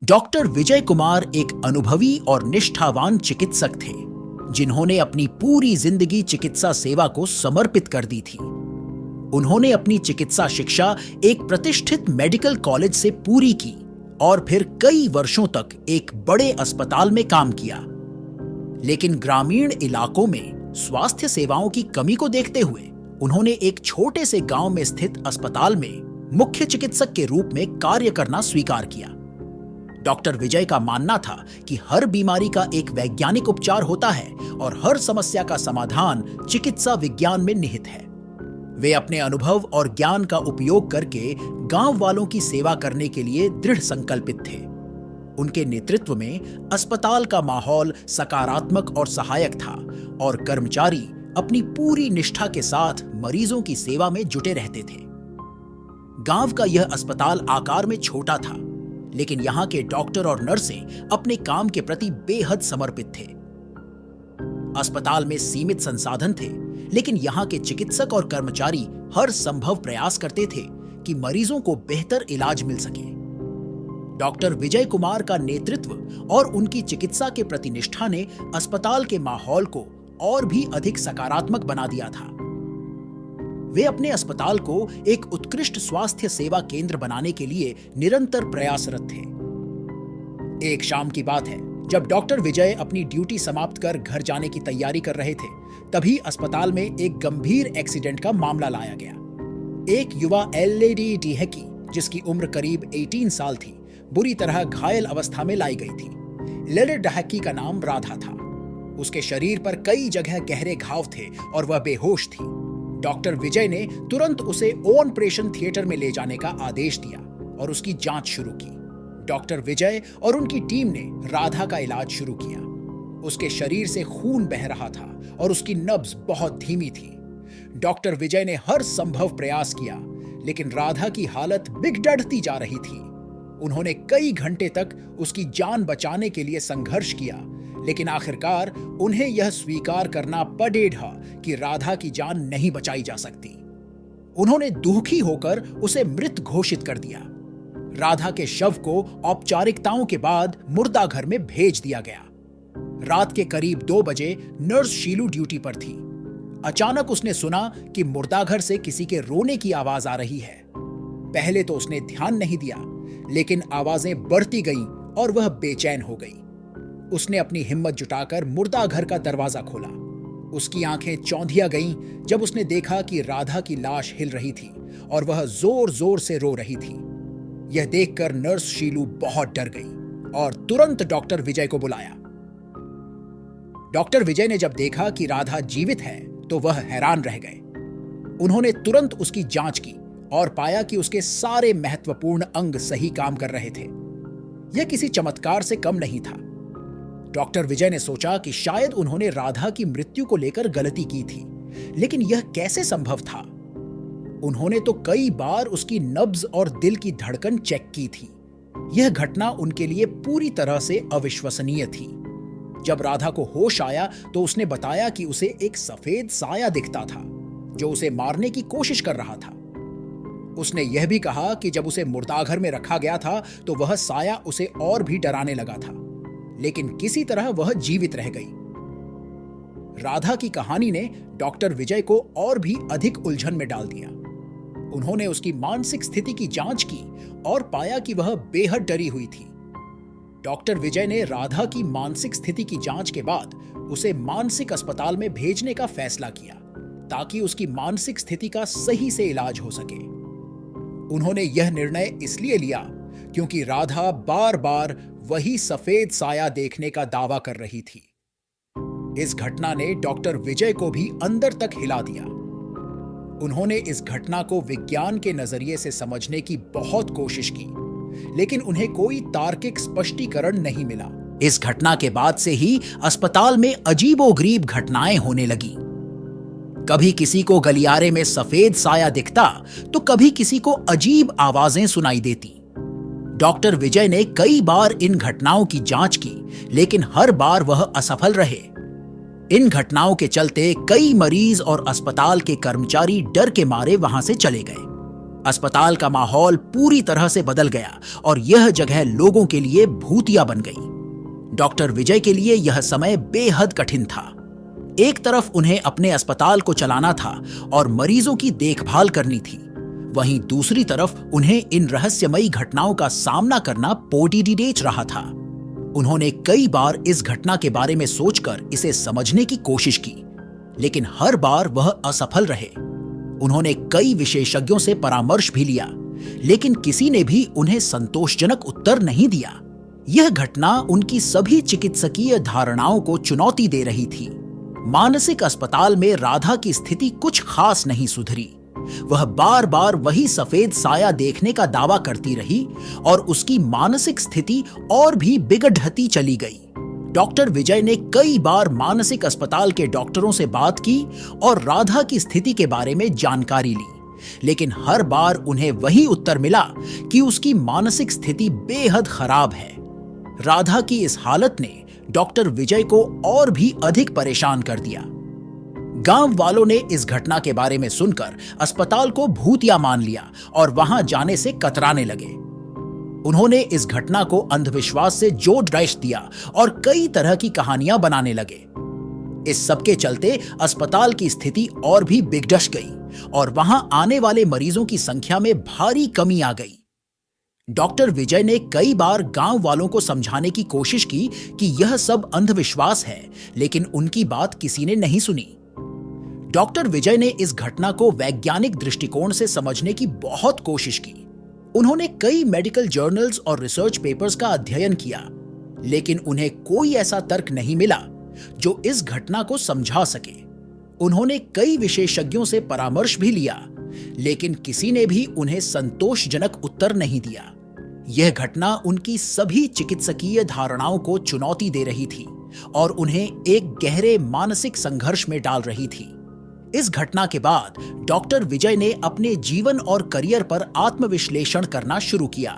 Doctor Vijay Kumar एक अनुभवी और निष्ठावान चिकित्सक थे, जिन्होंने अपनी पूरी जिंदगी चिकित्सा सेवा को समर्पित कर दी थी। उन्होंने अपनी चिकित्सा शिक्षा एक प्रतिष्ठित मेडिकल कॉलेज से पूरी की और फिर कई वर्षों तक एक बड़े अस्पताल में काम किया। लेकिन ग्रामीण इलाकों में स्वास्थ्य सेवाओं की कमी को देखते हुए उन्होंने एक छोटे से गांव में स्थित अस्पताल में मुख्य चिकित्सक के रूप में कार्य करना स्वीकार किया। डॉक्टर विजय का मानना था कि हर बीमारी का एक वैज्ञानिक उपचार होता है और हर समस्या का समाधान चिकित्सा विज्ञान में निहित है। वे अपने अनुभव और ज्ञान का उपयोग करके गांव वालों की सेवा करने के लिए दृढ़ संकल्पित थे। उनके नेतृत्व में अस्पताल का माहौल सकारात्मक और सहायक था और कर्मचारी अपनी पूरी निष्ठा के साथ मरीजों की सेवा में जुटे रहते थे। गांव का यह अस्पताल आकार में छोटा था, लेकिन यहां के डॉक्टर और नर्सें अपने काम के प्रति बेहद समर्पित थे। अस्पताल में सीमित संसाधन थे, लेकिन यहां के चिकित्सक और कर्मचारी हर संभव प्रयास करते थे कि मरीजों को बेहतर इलाज मिल सके। डॉक्टर विजय कुमार का नेतृत्व और उनकी चिकित्सा के प्रति निष्ठा ने अस्पताल के माहौल को और भी अधिक सकारात्मक बना दिया था। वे अपने अस्पताल को एक उत्कृष्ट स्वास्थ्य सेवा केंद्र बनाने के लिए निरंतर प्रयासरत थे। एक शाम की बात है, जब डॉक्टर विजय अपनी ड्यूटी समाप्त कर घर जाने की तैयारी कर रहे थे, तभी अस्पताल में एक गंभीर एक्सीडेंट का मामला लाया गया। एक युवा लेडी डीहेकी, जिसकी उम्र करीब 18 साल थी, बुरी तरह घायल अवस्था में लाई गई थी। लेडी डीहेकी का नाम राधा था। उसके शरीर पर कई जगह गहरे घाव थे और वह बेहोश थी। डॉक्टर विजय ने तुरंत उसे ऑपरेशन थिएटर में ले जाने का आदेश दिया और उसकी जांच शुरू की। डॉक्टर विजय और उनकी टीम ने राधा का इलाज शुरू किया। उसके शरीर से खून बह रहा था और उसकी नब्ज बहुत धीमी थी। डॉक्टर विजय ने हर संभव प्रयास किया, लेकिन राधा की हालत बिगड़ती जा रही थी। उन्होंने कई घंटे तक उसकी जान बचाने के लिए संघर्ष किया, लेकिन आखिरकार उन्हें यह स्वीकार करना पड़ेगा कि राधा की जान नहीं बचाई जा सकती। उन्होंने दुखी होकर उसे मृत घोषित कर दिया। राधा के शव को औपचारिकताओं के बाद मुर्दा घर में भेज दिया गया। रात के करीब 2 बजे नर्स शीलू ड्यूटी पर थी। अचानक उसने सुना कि मुर्दा घर से किसी के रोने की आवाज आ रही है। पहले तो उसने ध्यान नहीं दिया, लेकिन आवाजें बढ़ती गईं और वह बेचैन हो गई। उसने अपनी हिम्मत जुटाकर मुर्दा घर का दरवाजा खोला। उसकी आंखें चौंधिया गईं जब उसने देखा कि राधा की लाश हिल रही थी और वह जोर जोर से रो रही थी। यह देखकर नर्स शीलू बहुत डर गई और तुरंत डॉक्टर विजय को बुलाया। डॉक्टर विजय ने जब देखा कि राधा जीवित है तो वह हैरान रह गए। उन्होंने तुरंत उसकी जांच की और पाया कि उसके सारे महत्वपूर्ण अंग सही काम कर रहे थे। यह किसी चमत्कार से कम नहीं था। डॉक्टर विजय ने सोचा कि शायद उन्होंने राधा की मृत्यु को लेकर गलती की थी, लेकिन यह कैसे संभव था? उन्होंने तो कई बार उसकी नब्ज और दिल की धड़कन चेक की थी। यह घटना उनके लिए पूरी तरह से अविश्वसनीय थी। जब राधा को होश आया तो उसने बताया कि उसे एक सफेद साया दिखता था जो उसे मारने की कोशिश कर रहा था। उसने यह भी कहा कि जब उसे मुर्दाघर में रखा गया था तो वह साया उसे और भी डराने लगा था, लेकिन किसी तरह वह जीवित रह गई। राधा की कहानी ने डॉक्टर विजय को और भी अधिक उलझन में डाल दिया। उन्होंने उसकी मानसिक स्थिति की जांच की और पाया कि वह बेहद डरी हुई थी। डॉक्टर विजय ने राधा की मानसिक स्थिति की जांच के बाद उसे मानसिक अस्पताल में भेजने का फैसला किया ताकि उसकी मानसिक स्थिति का सही से इलाज हो सके। उन्होंने यह निर्णय इसलिए लिया क्योंकि राधा बार बार वही सफेद साया देखने का दावा कर रही थी। इस घटना ने डॉक्टर विजय को भी अंदर तक हिला दिया। उन्होंने इस घटना को विज्ञान के नजरिए से समझने की बहुत कोशिश की, लेकिन उन्हें कोई तार्किक स्पष्टीकरण नहीं मिला। इस घटना के बाद से ही अस्पताल में अजीबोगरीब घटनाएं होने लगी। कभी किसी को गलियारे में सफेद साया दिखता तो कभी किसी को अजीब आवाजें सुनाई देती। डॉक्टर विजय ने कई बार इन घटनाओं की जांच की, लेकिन हर बार वह असफल रहे। इन घटनाओं के चलते कई मरीज और अस्पताल के कर्मचारी डर के मारे वहां से चले गए। अस्पताल का माहौल पूरी तरह से बदल गया और यह जगह लोगों के लिए भूतिया बन गई। डॉक्टर विजय के लिए यह समय बेहद कठिन था। एक तरफ उन्हें अपने अस्पताल को चलाना था और मरीजों की देखभाल करनी थी, वहीं दूसरी तरफ उन्हें इन रहस्यमयी घटनाओं का सामना करना पोटीडीडेच रहा था। उन्होंने कई बार इस घटना के बारे में सोचकर इसे समझने की कोशिश की, लेकिन हर बार वह असफल रहे। उन्होंने कई विशेषज्ञों से परामर्श भी लिया, लेकिन किसी ने भी उन्हें संतोषजनक उत्तर नहीं दिया। यह घटना उनकी सभी चिकित्सकीय धारणाओं को चुनौती दे रही थी। मानसिक अस्पताल में राधा की स्थिति कुछ खास नहीं सुधरी। वह बार बार वही सफेद साया देखने का दावा करती रही और उसकी मानसिक स्थिति और भी बिगड़ती चली गई। डॉक्टर विजय ने कई बार मानसिक अस्पताल के डॉक्टरों से बात की और राधा की स्थिति के बारे में जानकारी ली, लेकिन हर बार उन्हें वही उत्तर मिला कि उसकी मानसिक स्थिति बेहद खराब है। राधा की इस हालत ने डॉक्टर विजय को और भी अधिक परेशान कर दिया। गांव वालों ने इस घटना के बारे में सुनकर अस्पताल को भूतिया मान लिया और वहां जाने से कतराने लगे। उन्होंने इस घटना को अंधविश्वास से जोड़ डैश दिया और कई तरह की कहानियां बनाने लगे। इस सब के चलते अस्पताल की स्थिति और भी बिगड़ गई और वहां आने वाले मरीजों की संख्या में भारी कमी आ गई। डॉक्टर विजय ने कई बार गांव वालों को समझाने की कोशिश की कि यह सब अंधविश्वास है, लेकिन उनकी बात किसी ने नहीं सुनी। डॉक्टर विजय ने इस घटना को वैज्ञानिक दृष्टिकोण से समझने की बहुत कोशिश की। उन्होंने कई मेडिकल जर्नल्स और रिसर्च पेपर्स का अध्ययन किया, लेकिन उन्हें कोई ऐसा तर्क नहीं मिला जो इस घटना को समझा सके। उन्होंने कई विशेषज्ञों से परामर्श भी लिया, लेकिन किसी ने भी उन्हें संतोषजनक उत्तर नहीं दिया। यह घटना उनकी सभी चिकित्सकीय धारणाओं को चुनौती दे रही थी और उन्हें एक गहरे मानसिक संघर्ष में डाल रही थी। इस घटना के बाद डॉक्टर विजय ने अपने जीवन और करियर पर आत्मविश्लेषण करना शुरू किया।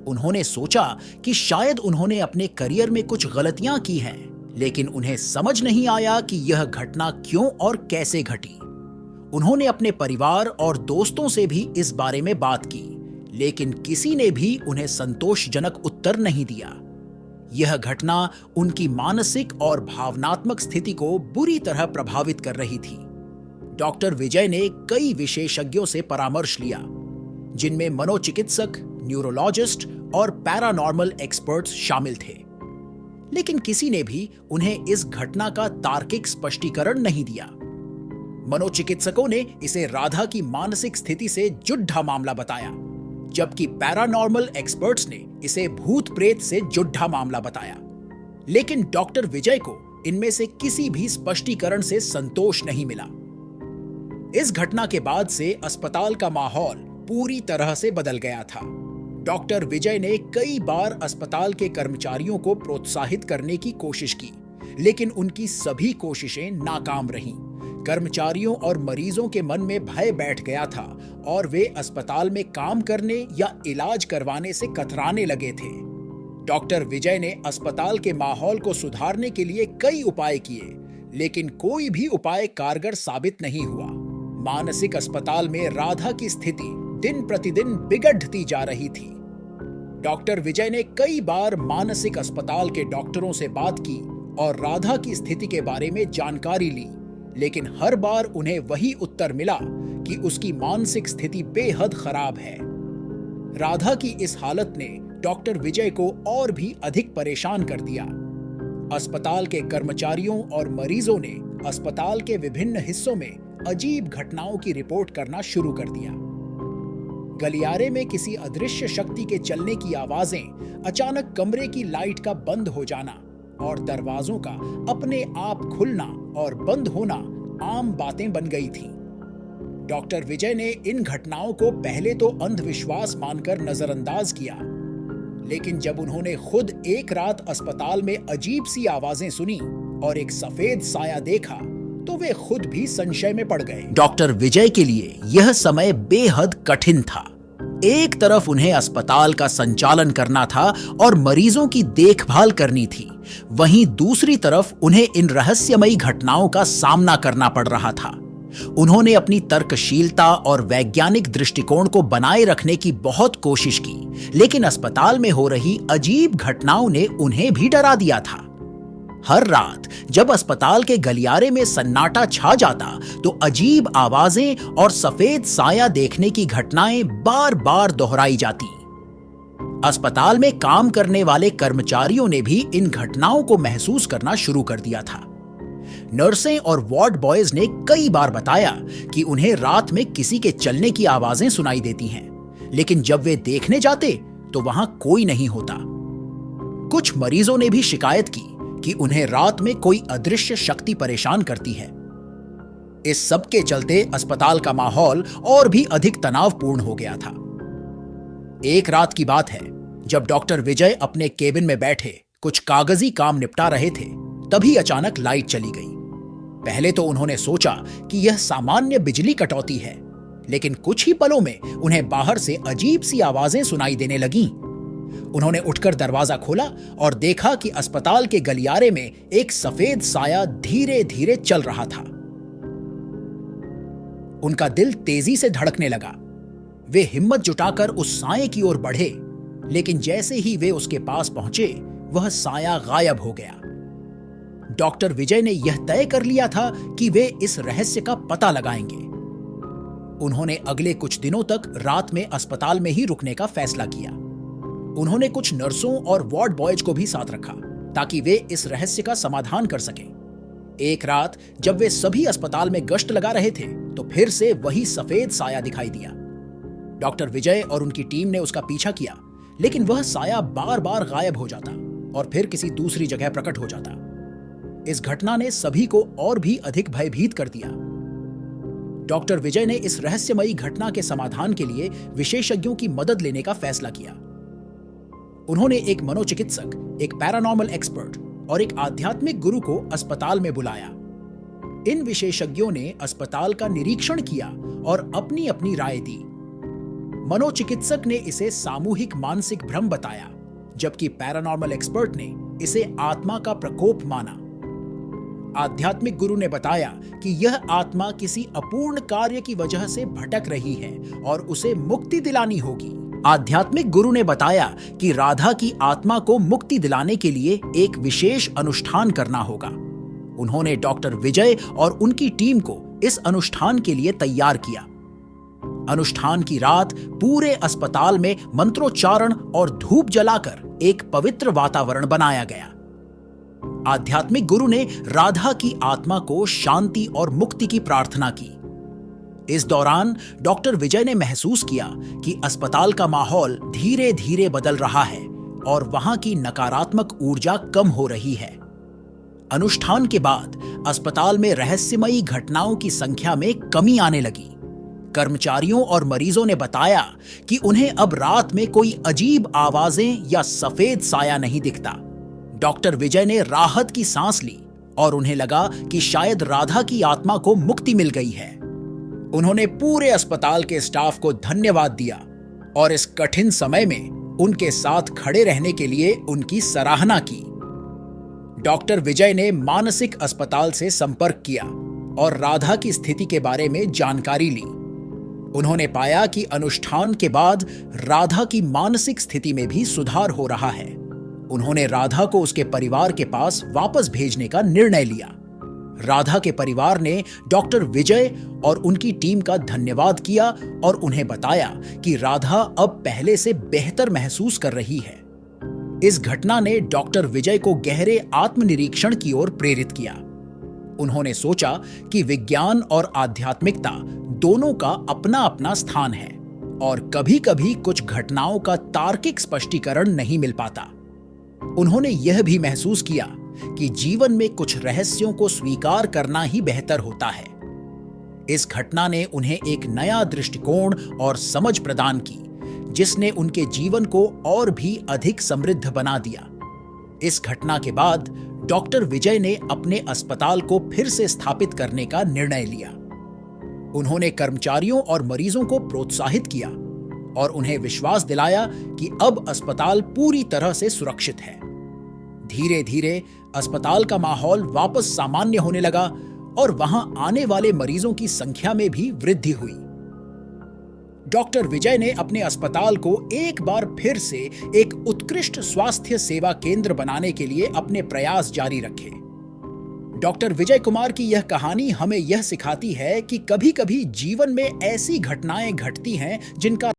उन्होंने सोचा कि शायद उन्होंने अपने करियर में कुछ गलतियां की हैं, लेकिन उन्हें समझ नहीं आया कि यह घटना क्यों और कैसे घटी। उन्होंने अपने परिवार और दोस्तों से भी इस बारे में बात की, लेकिन किसी ने भी उन्हें संतोषजनक उत्तर नहीं दिया। यह घटना उनकी मानसिक और भावनात्मक स्थिति को बुरी तरह प्रभावित कर रही थी। डॉक्टर विजय ने कई विशेषज्ञों से परामर्श लिया, जिनमें मनोचिकित्सक, न्यूरोलॉजिस्ट और पैरानॉर्मल एक्सपर्ट्स शामिल थे, लेकिन किसी ने भी उन्हें इस घटना का तार्किक स्पष्टीकरण नहीं दिया। मनोचिकित्सकों ने इसे राधा की मानसिक स्थिति से जुड़ा मामला बताया, जबकि पैरानॉर्मल एक्सपर्ट्स ने इसे भूत प्रेत से जुड़ा मामला बताया। लेकिन डॉक्टर विजय को इनमें से किसी भी स्पष्टीकरण से संतोष नहीं मिला। इस घटना के बाद से अस्पताल का माहौल पूरी तरह से बदल गया था। डॉक्टर विजय ने कई बार अस्पताल के कर्मचारियों को प्रोत्साहित करने की कोशिश की, लेकिन उनकी सभी कोशिशें नाकाम रहीं। कर्मचारियों और मरीजों के मन में भय बैठ गया था और वे अस्पताल में काम करने या इलाज करवाने से कतराने लगे थे। डॉक्टर विजय ने अस्पताल के माहौल को सुधारने के लिए कई उपाय किए, लेकिन कोई भी उपाय कारगर साबित नहीं हुआ। मानसिक अस्पताल में राधा की स्थिति दिन प्रतिदिन बिगड़ती जा रही थी। डॉक्टर विजय ने कई बार मानसिक अस्पताल के डॉक्टरों से बात की और राधा की स्थिति के बारे में जानकारी ली, लेकिन हर बार उन्हें वही उत्तर मिला कि उसकी मानसिक स्थिति बेहद खराब है। राधा की इस हालत ने डॉक्टर विजय को और भी अधिक परेशान कर दिया। अस्पताल के कर्मचारियों और मरीजों ने अस्पताल के विभिन्न हिस्सों में अजीब घटनाओं की रिपोर्ट करना शुरू कर दिया। गलियारे में किसी अदृश्य शक्ति के चलने की आवाजें, अचानक कमरे की लाइट का बंद हो जाना और दरवाजों का अपने आप खुलना और बंद होना आम बातें बन गई थीं। डॉक्टर विजय ने इन घटनाओं को पहले तो अंधविश्वास मानकर नजरअंदाज किया, लेकिन जब उन्होंने खुद एक रात अस्पताल में अजीब सी आवाजें सुनी और एक सफेद साया देखा, तो वे खुद भी संशय में पड़ गए। डॉक्टर विजय के लिए यह समय बेहद कठिन था। एक तरफ उन्हें अस्पताल का संचालन करना था और मरीजों की देखभाल करनी थी, वहीं दूसरी तरफ उन्हें इन रहस्यमयी घटनाओं का सामना करना पड़ रहा था। उन्होंने अपनी तर्कशीलता और वैज्ञानिक दृष्टिकोण को बनाए रखने की बहुत कोशिश की, लेकिन अस्पताल में हो रही अजीब घटनाओं ने उन्हें भी डरा दिया था। हर रात जब अस्पताल के गलियारे में सन्नाटा छा जाता, तो अजीब आवाजें और सफेद साया देखने की घटनाएं बार-बार दोहराई जाती। अस्पताल में काम करने वाले कर्मचारियों ने भी इन घटनाओं को महसूस करना शुरू कर दिया था। नर्सें और वार्ड बॉयज ने कई बार बताया कि उन्हें रात में किसी के चलने की आवाजें सुनाई देती हैं, लेकिन जब वे देखने जाते तो वहां कोई नहीं होता। कुछ मरीजों ने भी शिकायत की कि उन्हें रात में कोई अदृश्य शक्ति परेशान करती है। इस सब के चलते अस्पताल का माहौल और भी अधिक तनावपूर्ण हो गया था। एक रात की बात है, जब डॉक्टर विजय अपने केबिन में बैठे कुछ कागजी काम निपटा रहे थे, तभी अचानक लाइट चली गई। पहले तो उन्होंने सोचा कि यह सामान्य बिजली कटौती है, लेकिन कुछ ही पलों में उन्हें बाहर से अजीब सी आवाजें सुनाई देने लगीं। उन्होंने उठकर दरवाजा खोला और देखा कि अस्पताल के गलियारे में एक सफेद साया धीरे धीरे चल रहा था। उनका दिल तेजी से धड़कने लगा। वे हिम्मत जुटाकर उस साए की ओर बढ़े, लेकिन जैसे ही वे उसके पास पहुंचे, वह साया गायब हो गया। डॉक्टर विजय ने यह तय कर लिया था कि वे इस रहस्य का पता लगाएंगे। उन्होंने अगले कुछ दिनों तक रात में अस्पताल में ही रुकने का फैसला किया। उन्होंने कुछ नर्सों और वार्ड बॉयज को भी साथ रखा, ताकि वे इस रहस्य का समाधान कर सकें। एक रात जब वे सभी अस्पताल में गश्त लगा रहे थे, तो फिर से वही सफेद साया दिखाई दिया। डॉक्टर विजय और उनकी टीम ने उसका पीछा किया, लेकिन वह साया बार बार गायब हो जाता और फिर किसी दूसरी जगह प्रकट हो जाता। इस घटना ने सभी को और भी अधिक भयभीत कर दिया। डॉक्टर विजय ने इस रहस्यमयी घटना के समाधान के लिए विशेषज्ञों की मदद लेने का फैसला किया। उन्होंने एक मनोचिकित्सक, एक पैरानॉर्मल एक्सपर्ट और एक आध्यात्मिक गुरु को अस्पताल में बुलाया। इन विशेषज्ञों ने अस्पताल का निरीक्षण किया और अपनी अपनी राय दी। मनोचिकित्सक ने इसे सामूहिक मानसिक भ्रम बताया, जबकि पैरानॉर्मल एक्सपर्ट ने इसे आत्मा का प्रकोप माना। आध्यात्मिक गुरु ने बताया कि यह आत्मा किसी अपूर्ण कार्य की वजह से भटक रही है और उसे मुक्ति दिलानी होगी। आध्यात्मिक गुरु ने बताया कि राधा की आत्मा को मुक्ति दिलाने के लिए एक विशेष अनुष्ठान करना होगा। उन्होंने डॉक्टर विजय और उनकी टीम को इस अनुष्ठान के लिए तैयार किया। अनुष्ठान की रात पूरे अस्पताल में मंत्रोच्चारण और धूप जलाकर एक पवित्र वातावरण बनाया गया। आध्यात्मिक गुरु ने राधा की आत्मा को शांति और मुक्ति की प्रार्थना की। इस दौरान डॉक्टर विजय ने महसूस किया कि अस्पताल का माहौल धीरे धीरे बदल रहा है और वहां की नकारात्मक ऊर्जा कम हो रही है। अनुष्ठान के बाद अस्पताल में रहस्यमयी घटनाओं की संख्या में कमी आने लगी। कर्मचारियों और मरीजों ने बताया कि उन्हें अब रात में कोई अजीब आवाजें या सफेद साया नहीं दिखता। डॉक्टर विजय ने राहत की सांस ली और उन्हें लगा कि शायद राधा की आत्मा को मुक्ति मिल गई है। उन्होंने पूरे अस्पताल के स्टाफ को धन्यवाद दिया और इस कठिन समय में उनके साथ खड़े रहने के लिए उनकी सराहना की। डॉक्टर विजय ने मानसिक अस्पताल से संपर्क किया और राधा की स्थिति के बारे में जानकारी ली। उन्होंने पाया कि अनुष्ठान के बाद राधा की मानसिक स्थिति में भी सुधार हो रहा है। उन्होंने राधा को उसके परिवार के पास वापस भेजने का निर्णय लिया। राधा के परिवार ने डॉक्टर विजय और उनकी टीम का धन्यवाद किया और उन्हें बताया कि राधा अब पहले से बेहतर महसूस कर रही है। इस घटना ने डॉक्टर विजय को गहरे आत्मनिरीक्षण की ओर प्रेरित किया। उन्होंने सोचा कि विज्ञान और आध्यात्मिकता दोनों का अपना अपना स्थान है और कभी-कभी कुछ घटनाओं का तार्किक स्पष्टीकरण नहीं मिल पाता। उन्होंने यह भी महसूस किया कि जीवन में कुछ रहस्यों को स्वीकार करना ही बेहतर होता है। इस घटना ने उन्हें एक नया दृष्टिकोण और समझ प्रदान की, जिसने उनके जीवन को और भी अधिक समृद्ध बना दिया। इस घटना के बाद डॉक्टर विजय ने अपने अस्पताल को फिर से स्थापित करने का निर्णय लिया। उन्होंने कर्मचारियों और मरीजों को प्रोत्साहित किया और उन्हें विश्वास दिलाया कि अब अस्पताल पूरी तरह से सुरक्षित है। धीरे धीरे अस्पताल का माहौल वापस सामान्य होने लगा और वहां आने वाले मरीजों की संख्या में भी वृद्धि हुई। डॉक्टर विजय ने अपने अस्पताल को एक बार फिर से एक उत्कृष्ट स्वास्थ्य सेवा केंद्र बनाने के लिए अपने प्रयास जारी रखे। डॉक्टर विजय कुमार की यह कहानी हमें यह सिखाती है कि कभी-कभी जीवन में ऐसी घटनाएं घटती हैं जिनका